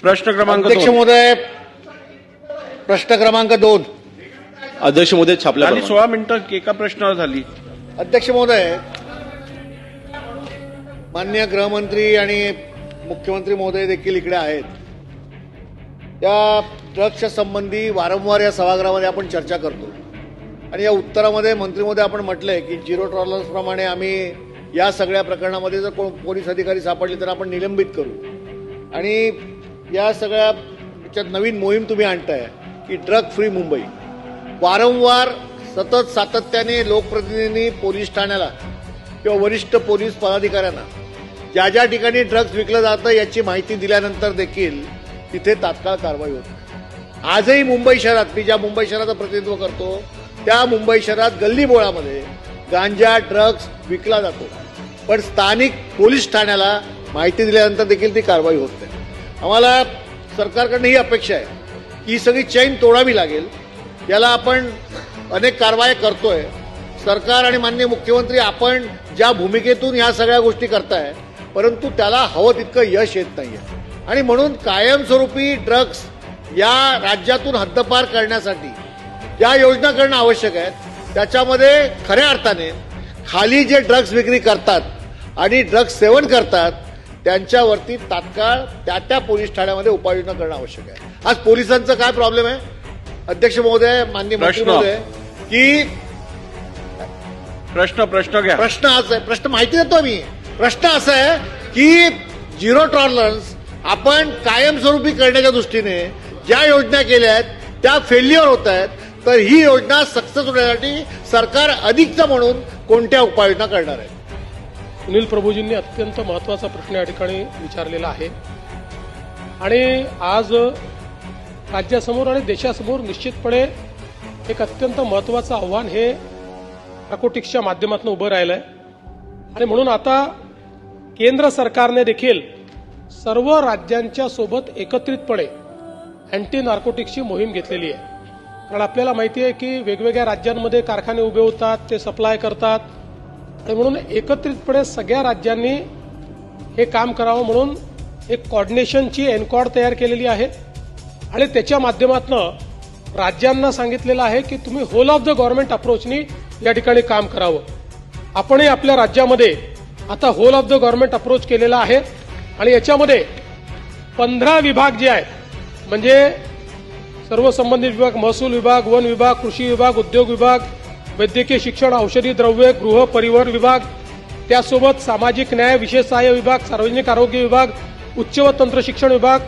प्रश्न क्रमांक अध्यक्ष 2. महोदय, प्रश्न क्रमांक 2. अध्यक्ष महोदय छापल्या आणि 16 मिनिटं एका प्रश्नावर झाली. अध्यक्ष महोदय, माननीय गृहमंत्री आणि मुख्यमंत्री महोदय देखील इकडे आहेत. या ड्रग्सच्या संबंधी वारंवार या सभागृहामध्ये आपण चर्चा करतो आणि या उत्तरामध्ये मंत्री महोदय आपण म्हटलंय की झिरो टॉलरन्स प्रमाणे आम्ही या सगळ्या प्रकरणामध्ये जर कोण पोलीस अधिकारी सापडले तर आपण निलंबित करू आणि या सगळ्या नवीन मोहीम तुम्ही आणताय की ड्रग फ्री मुंबई. वारंवार सतत सातत्याने लोकप्रतिनिधींनी पोलीस ठाण्याला किंवा वरिष्ठ पोलीस पदाधिकाऱ्यांना ज्या ज्या ठिकाणी ड्रग्ज विकलं जातं याची माहिती दिल्यानंतर देखील तिथे तात्काळ कारवाई होत नाही. आजही मुंबई शहरात, मी ज्या मुंबई शहराचं प्रतिनिधित्व करतो त्या मुंबई शहरात गल्लीबोळामध्ये गांजा ड्रग्ज विकला जातो, पण स्थानिक पोलीस ठाण्याला माहिती दिल्यानंतर देखील ती कारवाई होत नाही. आम्हाला सरकारकडनं ही अपेक्षा आहे की ही सगळी चैन तोडावी लागेल. याला आपण अनेक कारवाया करतोय. सरकार आणि माननीय मुख्यमंत्री आपण ज्या भूमिकेतून या सगळ्या गोष्टी करताय, परंतु त्याला हवं तितकं यश येत नाहीये आणि म्हणून कायमस्वरूपी ड्रग्ज या राज्यातून हद्दपार करण्यासाठी ज्या योजना करणं आवश्यक आहेत त्याच्यामध्ये खऱ्या अर्थाने खाली जे ड्रग्ज विक्री करतात आणि ड्रग्ज सेवन करतात त्यांच्यावरती तात्काळ त्या पोलीस ठाण्यामध्ये उपाययोजना करणं आवश्यक आहे. आज पोलिसांचा काय प्रॉब्लेम आहे अध्यक्ष महोदय, माननीय मंत्री महोदय, की प्रश्न घ्या. प्रश्न असा आहे, प्रश्न माहिती देतो मी. प्रश्न असा आहे की झिरो टॉलरन्स आपण कायमस्वरूपी करण्याच्या दृष्टीने ज्या योजना केल्या आहेत त्या फेल्युअर होत आहेत, तर ही योजना सक्सेस होण्यासाठी सरकार अधिकचं म्हणून कोणत्या उपाययोजना करणार आहे? सुनील प्रभूजींनी अत्यंत महत्त्वाचा प्रश्न या ठिकाणी विचारलेला आहे आणि आज राज्यासमोर आणि देशासमोर निश्चितपणे एक अत्यंत महत्त्वाचं आव्हान हे नार्कोटिक्सच्या माध्यमातून उभं राहिलं आहे आणि म्हणून आता केंद्र सरकारने देखील सर्व राज्यांच्या सोबत एकत्रितपणे अँटी नार्कोटिक्सची मोहीम घेतलेली आहे. कारण आपल्याला माहिती आहे की वेगवेगळ्या राज्यांमध्ये कारखाने उभे होतात, ते सप्लाय करतात आणि म्हणून एकत्रितपणे सगळ्या राज्यांनी हे काम करावं म्हणून एक कॉर्डिनेशनची एनकॉर्ड तयार केलेली आहे आणि त्याच्या माध्यमातून राज्यांना सांगितलेलं आहे की तुम्ही होल ऑफ द गव्हर्नमेंट अप्रोचनी या ठिकाणी काम करावं. आपणही आपल्या राज्यामध्ये आता whole of the government approach केलेला आहे आणि याच्यामध्ये 15 विभाग जे आहेत म्हणजे सर्व संबंधित विभाग, महसूल विभाग, वन विभाग, कृषी विभाग, उद्योग विभाग, वैद्यकीय शिक्षण, औषधी द्रव्ये, गृह परिवहन विभाग, त्यासोबत सामाजिक न्याय, विशेष सहाय्य विभाग, सार्वजनिक आरोग्य विभाग, उच्च व तंत्र शिक्षण विभाग,